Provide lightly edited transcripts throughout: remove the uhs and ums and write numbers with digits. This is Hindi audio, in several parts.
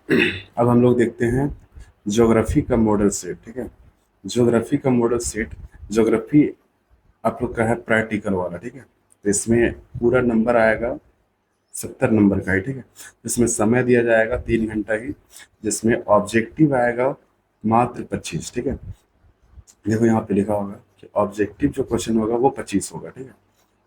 अब हम लोग देखते हैं ज्योग्राफी का मॉडल सेट। ठीक है, ज्योग्राफी का मॉडल सेट। ज्योग्राफी आप लोग का है प्रैक्टिकल वाला। ठीक है, तो इसमें पूरा नंबर आएगा 70 नंबर का ही। ठीक है, इसमें समय दिया जाएगा 3 घंटा ही, जिसमें ऑब्जेक्टिव आएगा मात्र 25। ठीक है, देखो यहाँ पे लिखा होगा कि ऑब्जेक्टिव जो क्वेश्चन होगा वो 25 होगा। ठीक है,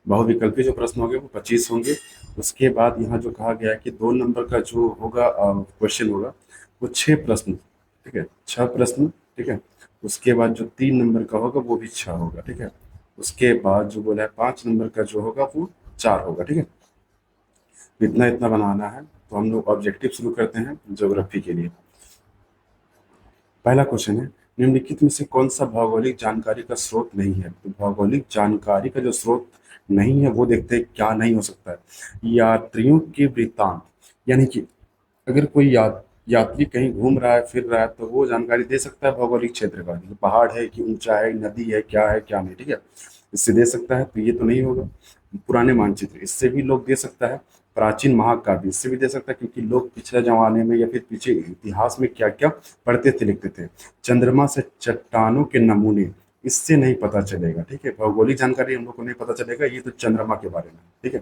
बहुविकल्पी जो प्रश्न होंगे वो 25 होंगे। उसके बाद यहाँ जो कहा गया है कि 2 नंबर का जो होगा क्वेश्चन होगा वो 6 प्रश्न। ठीक है, 6 प्रश्न। ठीक है, उसके बाद जो 3 नंबर का होगा वो भी 6 होगा। ठीक है, उसके बाद जो बोला है 5 नंबर का जो होगा वो 4 होगा। ठीक है, इतना इतना बनाना है। तो हम लोग ऑब्जेक्टिव शुरू करते हैं ज्योग्राफी के लिए। पहला क्वेश्चन है, निम्नलिखित में से कौन सा भौगोलिक जानकारी का स्रोत नहीं है। तो भौगोलिक जानकारी का जो स्रोत नहीं है वो देखते हैं क्या नहीं हो सकता है। यात्रियों के वृत्तांत, यानी कि अगर कोई यात्री कहीं घूम रहा है, फिर रहा है, तो वो जानकारी दे सकता है भौगोलिक क्षेत्र का, कि पहाड़ है कि ऊंचा है, नदी है क्या नहीं। ठीक है, इससे दे सकता है, तो ये तो नहीं होगा। पुराने मानचित्र, इससे भी लोग दे सकता है। प्राचीन महाकाव्य, इससे भी दे सकता है, क्योंकि लोग पिछले जमाने में या फिर पीछे इतिहास में क्या क्या पढ़ते थे, लिखते थे। चंद्रमा से चट्टानों के नमूने, इससे नहीं पता चलेगा। ठीक है, भौगोलिक जानकारी हम लोग को नहीं पता चलेगा, ये तो चंद्रमा के बारे में। ठीक है,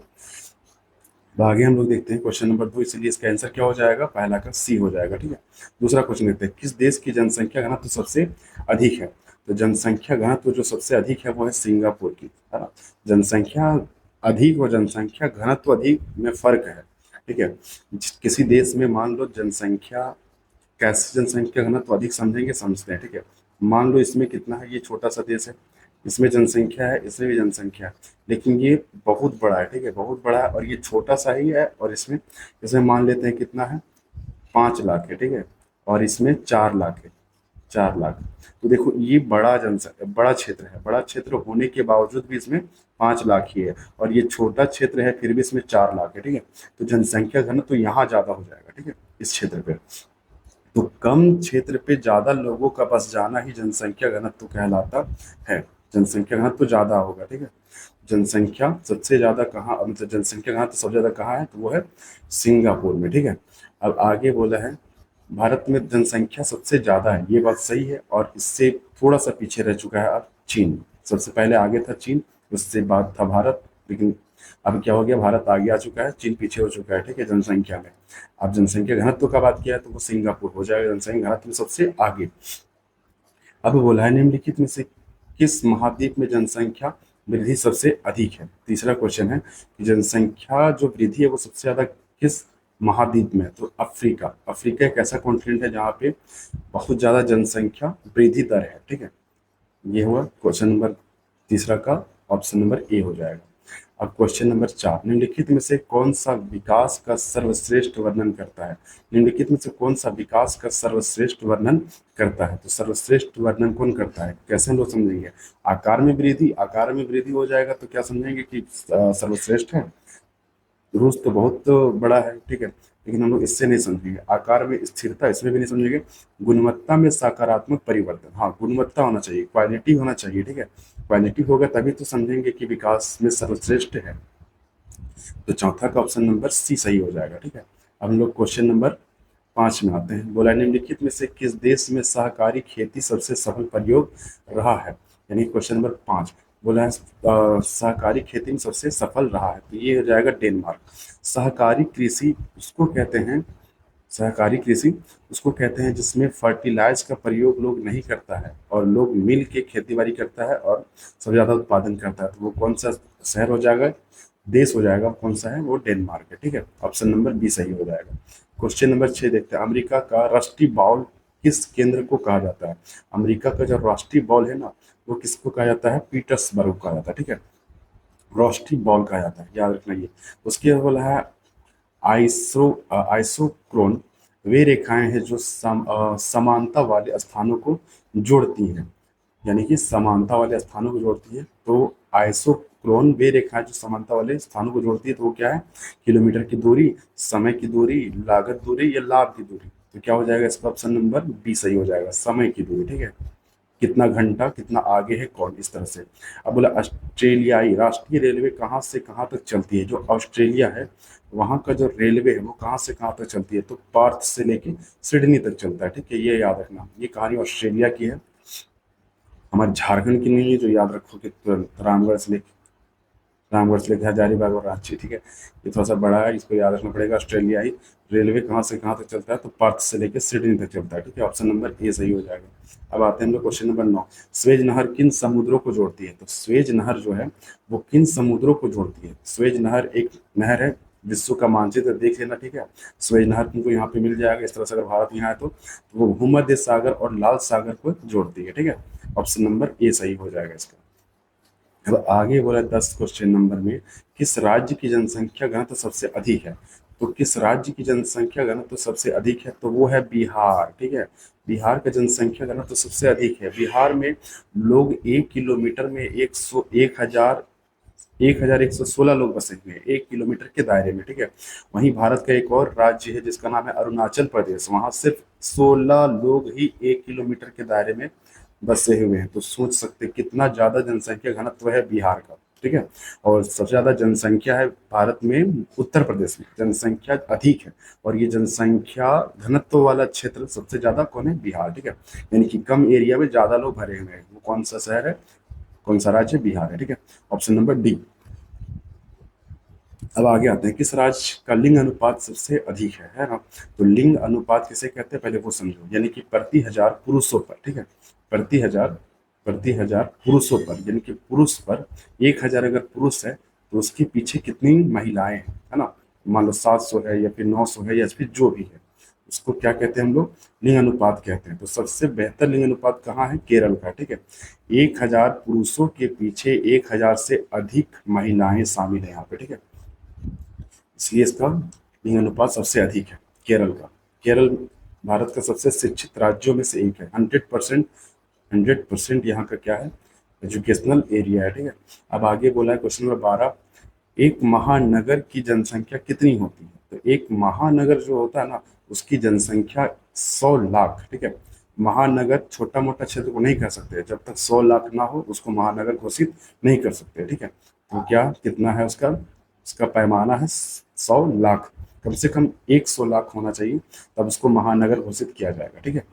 तो आगे हम लोग देखते हैं क्वेश्चन नंबर 2, इसलिए इसका आंसर क्या हो जाएगा, पहला का सी हो जाएगा। ठीक है, दूसरा क्वेश्चन देखते हैं, किस देश की जनसंख्या घनत्व सबसे अधिक है। तो जनसंख्या घनत्व जो सबसे अधिक है वो है सिंगापुर की, है ना। जनसंख्या अधिक और जनसंख्या घनत्व अधिक में फर्क है। ठीक है, किसी देश में मान लो जनसंख्या, कैसे जनसंख्या घनत्व अधिक समझेंगे, समझते हैं। ठीक है, मान लो इसमें कितना है, ये छोटा सा देश है, इसमें जनसंख्या है, इसमें भी जनसंख्या है, लेकिन ये बहुत बड़ा है। ठीक है, बहुत बड़ा है, और ये छोटा सा ही है, और इसमें इसमें मान लेते हैं कितना है, 5 लाख है। ठीक है, और इसमें 4 लाख है, 4 लाख। तो देखो ये बड़ा जनसंख्या, बड़ा क्षेत्र है, बड़ा क्षेत्र होने के बावजूद भी इसमें 5 लाख ही है, और ये छोटा क्षेत्र है फिर भी इसमें 4 लाख है। ठीक है, तो जनसंख्या घन तो यहाँ ज्यादा हो जाएगा। ठीक है, इस क्षेत्र पे, तो कम क्षेत्र पे ज्यादा लोगों का बस जाना ही जनसंख्या घनत्व कहलाता है। जनसंख्या घनत्व तो ज्यादा होगा। ठीक है, जनसंख्या सबसे ज्यादा कहाँ, मतलब जनसंख्या घनत्व सबसे ज्यादा कहाँ है, तो वो है सिंगापुर में। ठीक है, अब आगे बोला है, भारत में जनसंख्या सबसे ज्यादा है, ये बात सही है, और इससे थोड़ा सा पीछे रह चुका है अब चीन। सबसे पहले आगे था चीन, उससे बाद था भारत, लेकिन अब क्या हो गया, भारत आगे आ चुका है, चीन पीछे हो चुका है। ठीक है, जनसंख्या में। अब जनसंख्या घनत्व का बात किया है तो वो सिंगापुर हो जाएगा जनसंख्या घनत्व में सबसे आगे। अब बोला है, निम्नलिखित में से किस महाद्वीप में जनसंख्या वृद्धि सबसे अधिक है। तीसरा क्वेश्चन है कि जनसंख्या जो वृद्धि है वो सबसे ज्यादा किस महाद्वीप में है। तो अफ्रीका, अफ्रीका एक ऐसा कॉन्टिनेंट है जहाँ पे बहुत ज्यादा जनसंख्या वृद्धि दर है। ठीक है, ये हुआ क्वेश्चन नंबर तीसरा का ऑप्शन नंबर ए हो जाएगा। अब क्वेश्चन नंबर 4, निम्नलिखित में से कौन सा विकास का सर्वश्रेष्ठ वर्णन करता है। निम्नलिखित में से कौन सा विकास का सर्वश्रेष्ठ वर्णन करता है। तो सर्वश्रेष्ठ वर्णन कौन करता है, कैसे हम लोग समझेंगे, आकार में वृद्धि, आकार में वृद्धि हो जाएगा तो क्या समझेंगे कि सर्वश्रेष्ठ है। रूस तो बहुत बड़ा है। ठीक है, लेकिन हम लोग इससे नहीं समझेंगे, आकार में स्थिरता इसमें भी नहीं समझेंगे। गुणवत्ता में सकारात्मक परिवर्तन, हाँ गुणवत्ता होना चाहिए, क्वालिटी होना चाहिए। ठीक है, क्वालिटी होगा तभी तो समझेंगे कि विकास में सर्वश्रेष्ठ है। तो चौथा का ऑप्शन नंबर सी सही हो जाएगा। ठीक है, अब हम लोग क्वेश्चन नंबर 5 में आते हैं। बोला, निम्नलिखित में से किस देश में सहकारी खेती सबसे सफल प्रयोग रहा है। यानी क्वेश्चन नंबर 5 बोला है सहकारी खेती में सबसे सफल रहा है, तो ये हो जाएगा डेनमार्क। सहकारी कृषि उसको कहते हैं, सहकारी कृषि उसको कहते हैं जिसमें फर्टिलाइज का प्रयोग लोग नहीं करता है, और लोग मिल के खेती बाड़ी करता है और सबसे ज्यादा उत्पादन करता है। तो वो कौन सा शहर हो जाएगा, देश हो जाएगा, कौन सा है वो, डेनमार्क है। ठीक है, ऑप्शन नंबर बी सही हो जाएगा। क्वेश्चन नंबर 6 देखते हैं, अमेरिका का राष्ट्रीय बाउल किस केंद्र को कहा जाता है। अमेरिका का जो राष्ट्रीय बाउल है ना, वो किसको कहा जाता है, पीटर्सबर्ग कहा जाता है। ठीक है, राष्ट्रीय बाउल कहा जाता है, याद रखना ये। उसके बोला है आइसोक्रोन, वे रेखाएं हैं जो समानता वाले स्थानों को जोड़ती हैं, यानी कि समानता वाले स्थानों को जोड़ती है। तो आइसोक्रोन वे रेखाएं जो समानता वाले स्थानों को जोड़ती है, तो वो क्या है, किलोमीटर की दूरी, समय की दूरी, लागत दूरी या लाभ की दूरी। तो क्या हो जाएगा, इसका ऑप्शन नंबर बी सही हो जाएगा, समय की दूरी। ठीक है, कितना घंटा, कितना आगे है कौन, इस तरह से। अब बोला ऑस्ट्रेलियाई राष्ट्रीय रेलवे कहाँ से कहाँ तक चलती है। जो ऑस्ट्रेलिया है वहाँ का जो रेलवे है वो कहाँ से कहाँ तक चलती है, तो पर्थ से लेके सिडनी तक चलता है, ठीक है, ये याद रखना। ये कहानी ऑस्ट्रेलिया की है, हमारे झारखंड की नहीं है, जो याद रखो कि तुरंत रामगढ़ से लेकर हजारीबाग और रांची, ठीक है। ये थोड़ा सा बड़ा है, इसको याद रखना पड़ेगा। ऑस्ट्रेलियाई रेलवे कहाँ से कहाँ तक चलता है, तो पर्थ से लेकर सिडनी तक चलता है, ठीक है। ऑप्शन नंबर ए सही हो जाएगा। अब आते हैं हम लोग क्वेश्चन नंबर 9। स्वेज नहर किन समुद्रों को जोड़ती है, तो स्वेज नहर जो है वो किन समुद्रों को जोड़ती है। स्वेज नहर एक नहर है, विश्व का मानचित्र देख लेना, ठीक है। स्वेज नहर तुमको यहाँ पे मिल जाएगा इस तरह से, अगर भारत यहाँ है तो वो भूमध्य सागर और लाल सागर को जोड़ती है, ठीक है। ऑप्शन नंबर ए सही हो जाएगा इसका। अब आगे बोला 10 क्वेश्चन नंबर में, किस राज्य की जनसंख्या घनत्व सबसे अधिक है। तो किस राज्य की जनसंख्या घनत्व सबसे अधिक है, तो वो है बिहार, ठीक है। बिहार का जनसंख्या घनत्व सबसे अधिक है। बिहार में लोग 1 किलोमीटर में 1,116 लोग बसे हुए हैं 1 किलोमीटर के दायरे में, ठीक है। वहीं भारत का एक और राज्य है जिसका नाम है अरुणाचल प्रदेश, वहां सिर्फ 16 लोग ही 1 किलोमीटर के दायरे में बसे हुए हैं। तो सोच सकते हैं कितना ज्यादा जनसंख्या घनत्व है बिहार का, ठीक है। और सबसे ज्यादा जनसंख्या है भारत में उत्तर प्रदेश में, जनसंख्या अधिक है। और ये जनसंख्या घनत्व वाला क्षेत्र सबसे ज्यादा कौन है, बिहार, ठीक है। यानी कि कम एरिया में ज्यादा लोग भरे हुए हैं। वो कौन सा शहर है, कौन सा राज्य, बिहार है, ठीक है। Option number D. अब आगे आते हैं, किस राज्य का लिंग अनुपात सबसे अधिक है ना। तो लिंग अनुपात किसे कहते हैं पहले वो समझो, यानी कि प्रति हजार पुरुषों पर, ठीक है। प्रति हजार प्रति हजार पुरुषों पर, यानी कि पुरुष पर 1,000 अगर पुरुष है तो उसके पीछे कितनी महिलाएं हैं, है ना। मान लो 700 है या फिर 900 है या फिर जो भी है, उसको क्या कहते हैं हम लोग, लिंग अनुपात कहते हैं। तो सबसे बेहतर लिंग अनुपात कहाँ है, केरल का, ठीक है। 1,000 पुरुषों के पीछे 1,000 से अधिक महिलाएं शामिल है यहाँ पे, ठीक है। इसलिए इसका लिंग अनुपात सबसे अधिक है केरल का। केरल भारत का सबसे शिक्षित राज्यों में से एक है। 100% यहाँ का क्या है, एजुकेशनल एरिया है, ठीक है। अब आगे बोला है क्वेश्चन नंबर 12, एक महानगर की जनसंख्या कितनी होती है। तो एक महानगर जो होता है ना उसकी जनसंख्या 100 लाख, ठीक है। महानगर छोटा मोटा क्षेत्र को नहीं कह सकते, जब तक 100 लाख ना हो उसको महानगर घोषित नहीं कर सकते, ठीक है। तो क्या कितना है उसका, उसका पैमाना है 100 लाख। कम से कम 100 लाख होना चाहिए तब उसको महानगर घोषित किया जाएगा, ठीक है।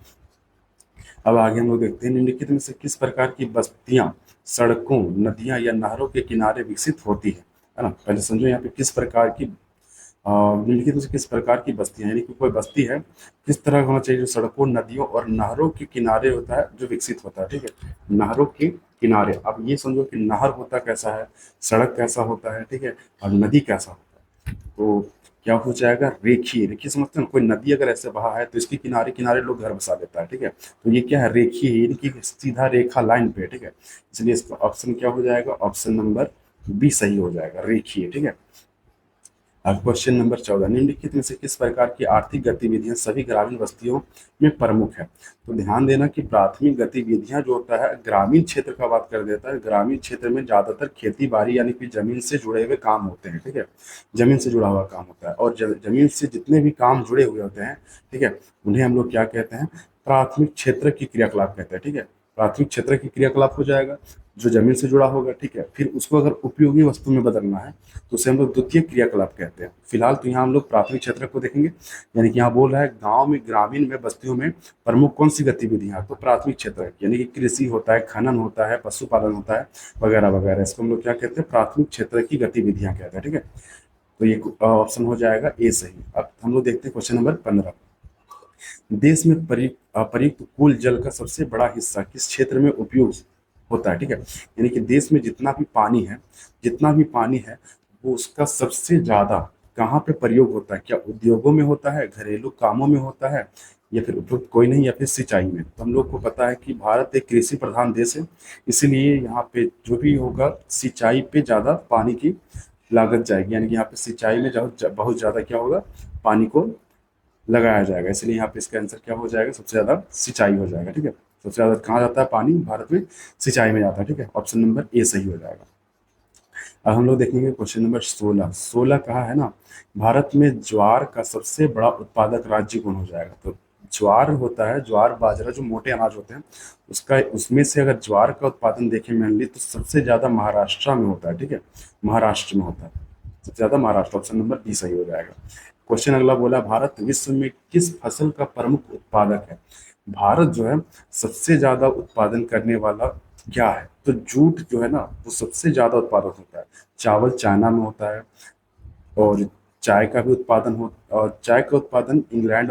अब आगे हम लोग देखते हैं, निम्नलिखित में से किस प्रकार की बस्तियां सड़कों, नदियां या नहरों के किनारे विकसित होती है ना। पहले समझो यहाँ पे किस प्रकार की निम्नलिखित में से किस प्रकार की बस्तियां, यानी कि कोई बस्ती है किस तरह होना चाहिए, जो सड़कों, नदियों और नहरों के किनारे होता है, जो विकसित होता है, ठीक है। नहरों के किनारे, अब ये समझो कि नहर होता कैसा है, सड़क कैसा होता है, ठीक है, और नदी कैसा होता है। तो क्या हो जाएगा, रेखीय। रेखीय समझते हैं ना, कोई नदी अगर ऐसे बहा है तो इसके किनारे किनारे लोग घर बसा देता है, ठीक है। तो ये क्या है, रेखीय है, यानी कि सीधा रेखा लाइन पे, ठीक है। इसलिए इसका ऑप्शन क्या हो जाएगा, ऑप्शन नंबर बी सही हो जाएगा, रेखीय, ठीक है। अब क्वेश्चन नंबर 14, निम्नलिखित में से किस प्रकार की आर्थिक गतिविधियां सभी ग्रामीण बस्तियों में प्रमुख है। तो ध्यान देना कि प्राथमिक गतिविधियां जो होता है ग्रामीण क्षेत्र का बात कर देता है। ग्रामीण क्षेत्र में ज्यादातर खेती बाड़ी यानी कि जमीन से जुड़े हुए काम होते हैं, ठीक है। जमीन से जुड़ा हुआ काम होता है, और जमीन से जितने भी काम जुड़े हुए होते हैं, ठीक है, उन्हें हम लोग क्या कहते हैं, प्राथमिक क्षेत्र की क्रियाकलाप कहते हैं, ठीक है। प्राथमिक क्षेत्र की क्रियाकलाप हो जाएगा जो जमीन से जुड़ा होगा, ठीक है। फिर उसको अगर उपयोगी वस्तु में बदलना है तो उसे हम लोग द्वितीय क्रियाकलाप कहते हैं। फिलहाल तो यहाँ हम लोग प्राथमिक क्षेत्र को देखेंगे, यानी कि यहाँ बोल रहा है गांव में, ग्रामीण में, बस्तियों में प्रमुख कौन सी गतिविधियां, तो प्राथमिक क्षेत्र यानी कि कृषि होता है, खनन होता है, पशुपालन होता है, वगैरह वगैरह। इसको हम लोग क्या कहते हैं, प्राथमिक क्षेत्र की गतिविधियां कहते हैं, ठीक है। तो ये ऑप्शन हो जाएगा ए सही। अब हम लोग देखते हैं क्वेश्चन नंबर 15, देश में प्रयुक्त कुल जल का सबसे बड़ा हिस्सा किस क्षेत्र में उपयोग होता है, ठीक है। यानी कि देश में जितना भी पानी है वो उसका सबसे ज्यादा कहाँ पे प्रयोग होता है, क्या उद्योगों में होता है, घरेलू कामों में होता है, या फिर उपयुक्त कोई नहीं, या फिर सिंचाई में। तो हम लोग को पता है कि भारत एक कृषि प्रधान देश है, इसीलिए यहाँ पे जो भी होगा सिंचाई पे ज्यादा पानी की लागत जाएगी, यानी कि यहाँ पे सिंचाई में बहुत ज्यादा क्या होगा, पानी को लगाया जाएगा। इसलिए यहाँ पे इसका आंसर क्या हो जाएगा, सबसे ज्यादा सिंचाई हो जाएगा, ठीक है। सबसे ज्यादा कहाँ जाता है पानी भारत में, सिंचाई में जाता है, ठीक है। ऑप्शन नंबर ए सही हो जाएगा। अब हम लोग देखेंगे क्वेश्चन नंबर 16। 16 कहा है ना, भारत में ज्वार का सबसे बड़ा उत्पादक राज्य कौन हो जाएगा। तो ज्वार होता है, ज्वार बाजरा जो मोटे अनाज होते हैं, उसका उसमें से अगर ज्वार का उत्पादन देखें मेनली तो सबसे ज्यादा महाराष्ट्र में होता है, ठीक है, महाराष्ट्र में होता है सबसे ज्यादा, महाराष्ट्र। ऑप्शन नंबर बी सही हो जाएगा। क्वेश्चन अगला बोला, भारत विश्व में किस फसल का प्रमुख उत्पादक है? भारत जो है सबसे ज्यादा उत्पादन करने वाला क्या है? तो जूट जो है ना वो सबसे ज्यादा उत्पादक होता है। चावल चाइना में होता है, और चाय का भी उत्पादन हो, और चाय का उत्पादन इंग्लैंड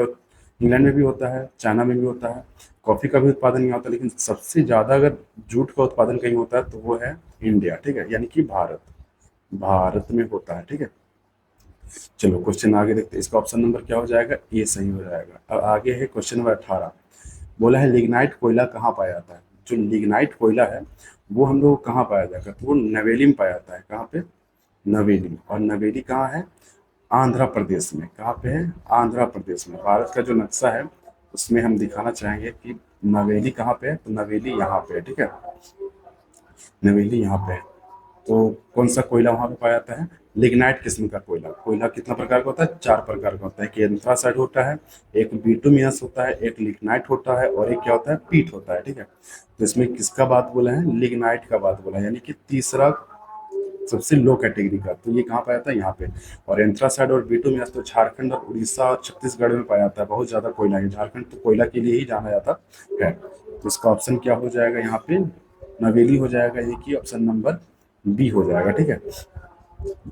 में भी होता है, चाइना में भी होता है। कॉफी का भी उत्पादन यहाँ होता है, लेकिन सबसे ज्यादा अगर जूट का उत्पादन कहीं होता है तो वो है इंडिया, ठीक है, यानी कि भारत, भारत में होता है, ठीक है। चलो क्वेश्चन आगे देखते हैं, इसका ऑप्शन नंबर क्या हो जाएगा? ए सही हो जाएगा। अब आगे है क्वेश्चन नंबर 18। बोला है लिग्नाइट कोयला कहाँ पाया जाता है? जो लिग्नाइट कोयला है वो हम लोग कहाँ पाया जाएगा? तो वो नवेली में पाया जाता है। कहाँ पे? नवेली। और नवेली कहाँ है? आंध्र प्रदेश में। कहाँ पे है? आंध्र प्रदेश में। भारत का जो नक्शा है उसमें हम दिखाना चाहेंगे कि नवेली कहाँ पे है, तो नवेली यहाँ पे है, ठीक है, नवेली यहाँ पे है। तो कौन सा कोयला वहां पे पाया जाता है? लिग्नाइट किस्म का कोयला। कोयला कितना प्रकार का होता है? 4 प्रकार का होता है। एक एंथ्रासाइड होता है, एक बिटुमिनस होता है, एक लिग्नाइट होता है, और एक क्या होता है? पीट होता है, ठीक है। तो इसमें किसका बात बोला है? लिग्नाइट का बात बोला है, यानी कि तीसरा सबसे लो कैटेगरी का। तो ये कहाँ पाया जाता है? यहाँ पे। और एंथ्रासाइड और बिटुमिनस तो झारखंड और उड़ीसा और छत्तीसगढ़ में पाया जाता है। बहुत ज्यादा कोयला है, झारखंड तो कोयला के लिए ही जाना जाता है। तो इसका ऑप्शन क्या हो जाएगा यहाँ पे? नवेली हो जाएगा, ये कि ऑप्शन नंबर बी हो जाएगा, ठीक है।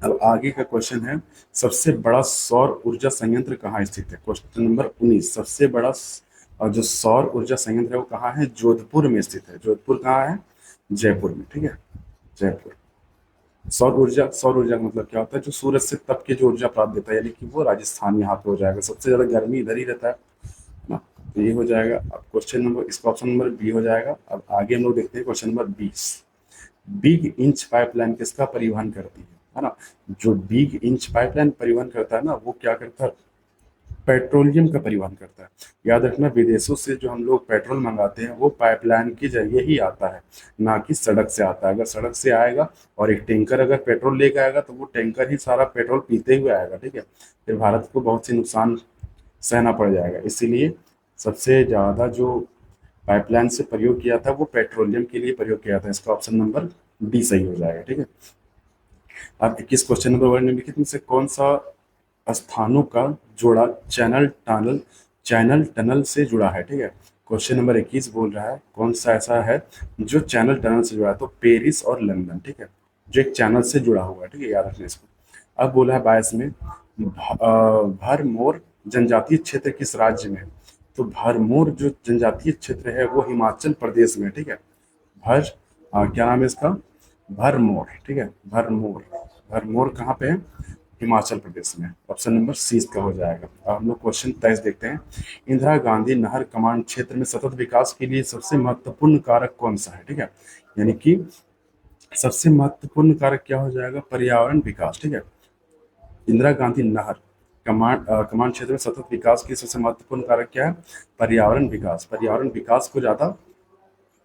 अब आगे का क्वेश्चन है, सबसे बड़ा सौर ऊर्जा संयंत्र कहाँ स्थित है? Question number 19। सबसे बड़ा और जो सौर ऊर्जा संयंत्र है वो कहाँ है? जोधपुर में स्थित है। जोधपुर कहाँ है? जयपुर में, ठीक है, जयपुर। सौर ऊर्जा का मतलब क्या होता है? जो सूरज से तप के जो ऊर्जा प्राप्त देता है, यानी कि वो राजस्थान यहाँ पे हो जाएगा। सबसे ज्यादा गर्मी इधर ही रहता है ना। तो ये हो जाएगा। अब क्वेश्चन नंबर, इसका ऑप्शन नंबर बी हो जाएगा। अब आगे हम लोग देखते हैं question number 20। Big inch pipeline किसका परिवहन करती है ना? जो बिग इंच पाइपलाइन परिवहन करता है ना, वो क्या करता है? पेट्रोलियम का परिवहन करता है। याद रखना, विदेशों से जो हम लोग पेट्रोल मंगाते हैं वो पाइपलाइन के जरिए ही आता है, ना कि सड़क से आता है। अगर सड़क से आएगा और एक टैंकर अगर पेट्रोल लेकर आएगा तो वो टैंकर ही सारा पेट्रोल पीते हुए आएगा, ठीक है। फिर भारत को बहुत सी नुकसान सहना पड़ जाएगा। इसीलिए सबसे ज्यादा जो पाइपलाइन से प्रयोग किया था वो पेट्रोलियम के लिए प्रयोग किया था। इसका ऑप्शन नंबर डी सही हो जाएगा, ठीक है। अब 21 क्वेश्चन नंबर 1 निम्नलिखित में से कौन सा स्थानों का जोड़ा चैनल टनल से जुड़ा है? ठीक है। क्वेश्चन नंबर 21 बोल रहा है कौन सा ऐसा है जो चैनल टनल से जुड़ा है? तो पेरिस और लंदन, ठीक है, जो एक चैनल से जुड़ा हुआ है, ठीक है, याद रखना इसको। अब बोला है 22 में, भरमौर जनजातीय क्षेत्र किस राज्य में है? तो भरमौर जो जनजातीय क्षेत्र है वो हिमाचल प्रदेश में है, ठीक है। क्या नाम है इसका? भरमौर, ठीक है, भरमौर। भरमौर कहाँ पे है? हिमाचल प्रदेश में। ऑप्शन नंबर सी इसका हो जाएगा। अब हम लोग क्वेश्चन 23 देखते हैं। इंदिरा गांधी नहर कमांड क्षेत्र में सतत विकास के लिए सबसे महत्वपूर्ण कारक कौन सा है? ठीक है, यानी कि सबसे महत्वपूर्ण कारक क्या हो जाएगा? पर्यावरण विकास, ठीक है। इंदिरा गांधी नहर कमांड क्षेत्र में सतत विकास के लिए सबसे महत्वपूर्ण कारक क्या है? पर्यावरण विकास। पर्यावरण विकास को ज्यादा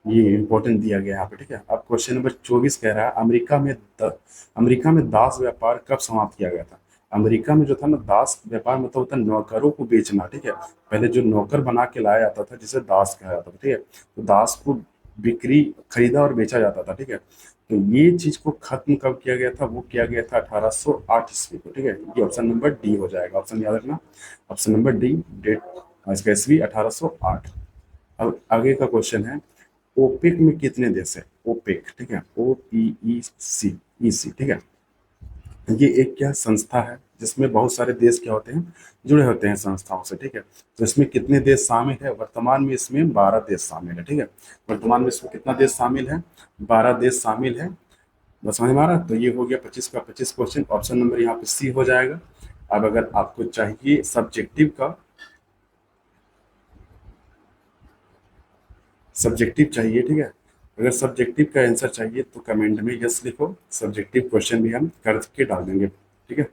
ये इंपॉर्टेंट दिया गया यहाँ पे, ठीक है। अब क्वेश्चन नंबर 24 कह रहा है, अमेरिका में दास व्यापार कब समाप्त किया गया था? अमेरिका में जो था ना, दास व्यापार मतलब होता है नौकरों को बेचना, ठीक है। पहले जो नौकर बना के लाया जाता था जिसे दास कहा जाता था, ठीक है, तो दास को बिक्री खरीदा और बेचा जाता था, ठीक है। तो ये चीज को खत्म कब किया गया था? वो किया गया था 1808 ईस्वी को, ठीक है। ये ऑप्शन नंबर डी हो जाएगा। ऑप्शन याद रखना, ऑप्शन नंबर डी, डेट इसका ईस्वी 1808। अब आगे का क्वेश्चन है, ओपेक में कितने देश है? ओपेक, ठीक है, OPEC, ठीक है। ये एक क्या संस्था है जिसमें बहुत सारे देश क्या होते हैं? जुड़े होते हैं संस्थाओं से, ठीक है। तो इसमें कितने देश शामिल है? वर्तमान में इसमें 12 देश शामिल है, ठीक है। वर्तमान में इसमें कितना देश शामिल है? 12 देश शामिल है। बस समझ में आ रहा? तो ये हो गया 25 का 25 क्वेश्चन। ऑप्शन नंबर यहाँ पे सी हो जाएगा। अब अगर आपको चाहिए सब्जेक्टिव चाहिए, ठीक है, अगर सब्जेक्टिव का आंसर चाहिए तो कमेंट में यस लिखो। सब्जेक्टिव क्वेश्चन भी हम करके डाल देंगे, ठीक है।